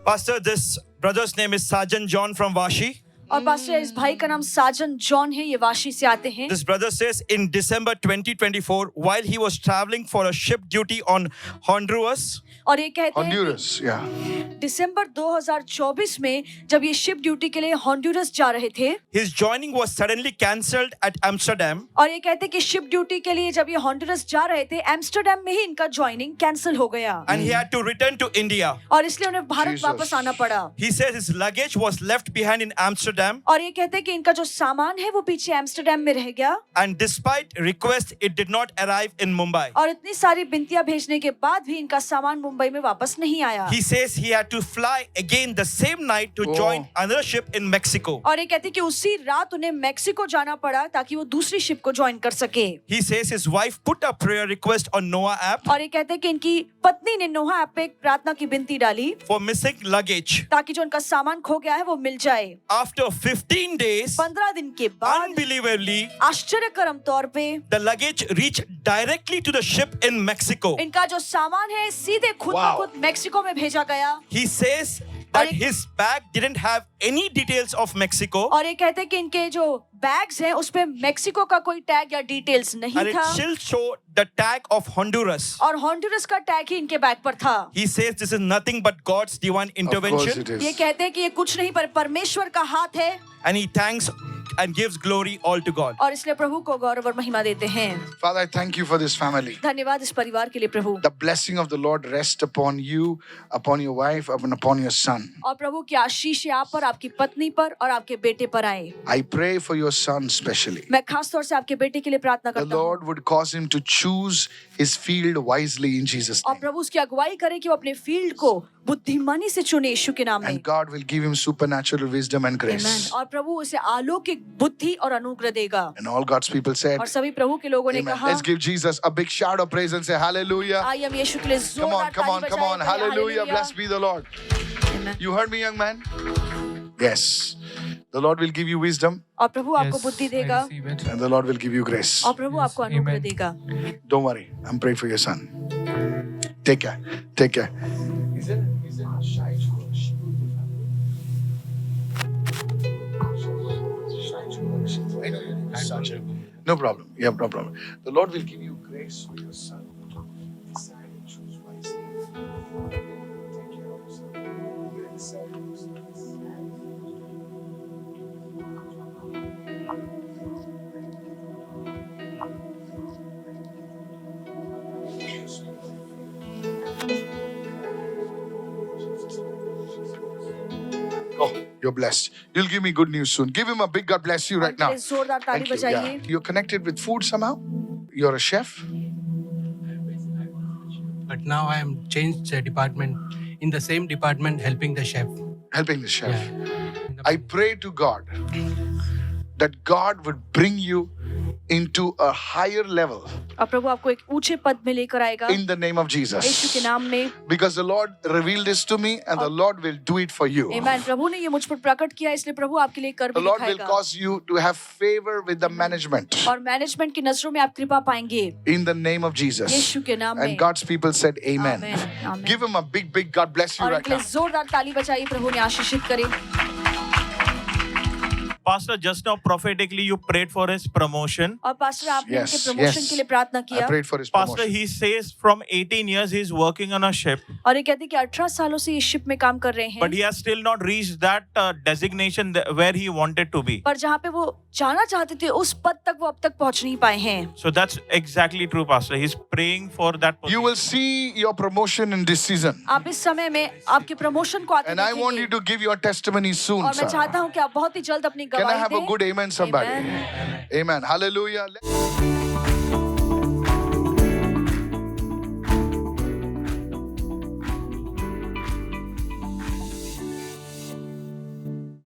Pastor, this brother's name is Sergeant John from Vashi. और pastor इस भाई का नाम साजन जॉन है, ये वाशी से आते हैं। This brother says in December 2024, while he was traveling for a ship duty on Honduras, और ये कहते हैं Honduras, yeah. दिसंबर 2024 में जब ये शिप ड्यूटी के लिए हॉन्डुरस जा रहे थे, his joining was suddenly cancelled at Amsterdam. और ये कहते हैं कि शिप ड्यूटी के लिए जब ये हॉन्डुरस जा रहे थे, एम्स्टर्डम में ही इनका ज्वाइनिंग कैंसिल हो गया And he had to return to India. और इसलिए उन्हें भारत Jesus. वापस आना पड़ा। He says his luggage was left behind in Amsterdam, और ये कहते हैं कि इनका जो सामान है वो पीछे एम्स्टर्डम में रह गया and despite requests, it did not arrive in Mumbai. और इतनी सारी बिनतियां भेजने के बाद भी इनका सामान मुंबई में वापस नहीं आया। He says he had to fly again the same night to Oh. join another ship in Mexico. और ये कहते हैं कि उसी रात उन्हें मेक्सिको जाना पड़ा ताकि वो दूसरी शिप को ज्वाइन कर सके। He says his wife put a prayer request on Noah app और ये कहते हैं कि इनकी पत्नी ने नोहा ऐप पे एक प्रार्थना की विनती डाली for missing luggage. ताकि जो उनका सामान खो गया है वो मिल जाए। After 15 days, 15 दिन के बाद unbelievably, आश्चर्यकरम तौर पे the luggage reached directly to the ship in Mexico. इनका जो सामान है सीधे खुद ब Wow. खुद मेक्सिको में भेजा गया। He says that his bag didn't have any details of Mexico, और ये कहते हैं कि इनके जो बैग्स हैं उस पे मेक्सिको का कोई टैग या डिटेल्स नहीं and it था still showed the tag of Honduras. और हॉन्डुरस का टैग ही इनके बैग पर था। He says this is nothing but God's divine Of course intervention, it ये is. कहते हैं कि ये कुछ नहीं पर परमेश्वर का हाथ है and he thanks and gives glory all to God. और इसलिए प्रभु को गौरव और महिमा देते हैं। Father, I thank you for this family. धन्यवाद इस परिवार के लिए प्रभु। The blessing of the Lord rest upon you, upon your wife, and upon your son. और प्रभु की आशीष आप पर, आपकी पत्नी पर और आपके बेटे पर आए। I pray for your son specially. मैं खास तौर से आपके बेटे के लिए प्रार्थना The करता हूँ Lord would cause him to choose his field wisely in Jesus' और name. प्रभु उसकी अगुवाई करे कि वो अपने फील्ड को बुद्धिमानी से चुने यीशु के नाम में। And God will give him supernatural wisdom and Amen. grace. और प्रभु उसे अलौकिक बुद्धि और अनुग्रह देगा। And all God's people said, और सभी प्रभु के लोगों ने Amen. कहा Let's give Jesus a big shout of praise and say hallelujah. आइए हम यीशु के लिए Come जोरदार on, come on, ताली come on. बजाएं, Hallelujah. Hallelujah. Blessed be the Lord. Amen. You heard me, young man? Yes. The Lord will give you wisdom और प्रभु आपको बुद्धि देगा and the Lord will give you grace. और प्रभु आपको अनुग्रह Amen. देगा। Don't worry. I'm praying for your son. Take care. Take care. No problem. Yeah, no problem. The Lord will give you grace for your son. Decide and choose wisely. Take care of yourself. Oh, you're blessed. You'll give me good news soon. Give him a big God bless you right now. उनके लिए जोरदार ताली Thank you. बजाइए। Yeah. You're connected with food somehow? You're a chef? But now I am changed department in the same department helping the chef. Helping the chef. Yeah. I pray to God that God would bring you into a higher level और प्रभु आपको एक ऊंचे पद में लेकर आएगा in the name of Yeshu Jesus. के नाम में। Because the Lord revealed this to me and the Lord will do it for you. आमीन। प्रभु ने ये मुझ पर प्रकट किया इसलिए प्रभु आपके लिए कर The भी Lord will दिखाएगा cause you to have favor with the management और मैनेजमेंट की नजरों में आप कृपा पाएंगे in the name of Jesus. यीशु के नाम में। And God's people said amen. आमीन, आमीन। Give him a big, big God bless you और right इनके लिए now. जोरदार ताली बजाइए, प्रभु ने आशीषित करे। Pastor, just now prophetically you prayed for his promotion. और पास्टर आपने Yes, इनके प्रमोशन yes. के लिए प्रार्थना I किया prayed for his Pastor, promotion. he says from 18 years he is working on a ship, और ये कहते हैं कि 18 सालों से इस शिप में काम कर रहे हैं but he has still not reached that designation where he wanted to be. पर जहाँ पे वो जाना चाहते थे उस पद तक वो अब तक पहुंच नहीं पाए हैं। So that's exactly true, Pastor. He's praying for that You position. will see your promotion in this season. आप इस समय में आपके प्रमोशन को आते And I want you देखेंगे to give your testimony soon, और मैं sir. चाहता हूँ कि आप बहुत ही जल्द अपनी Can I गवाही have a दें। good amen, somebody? Amen. Amen. Hallelujah.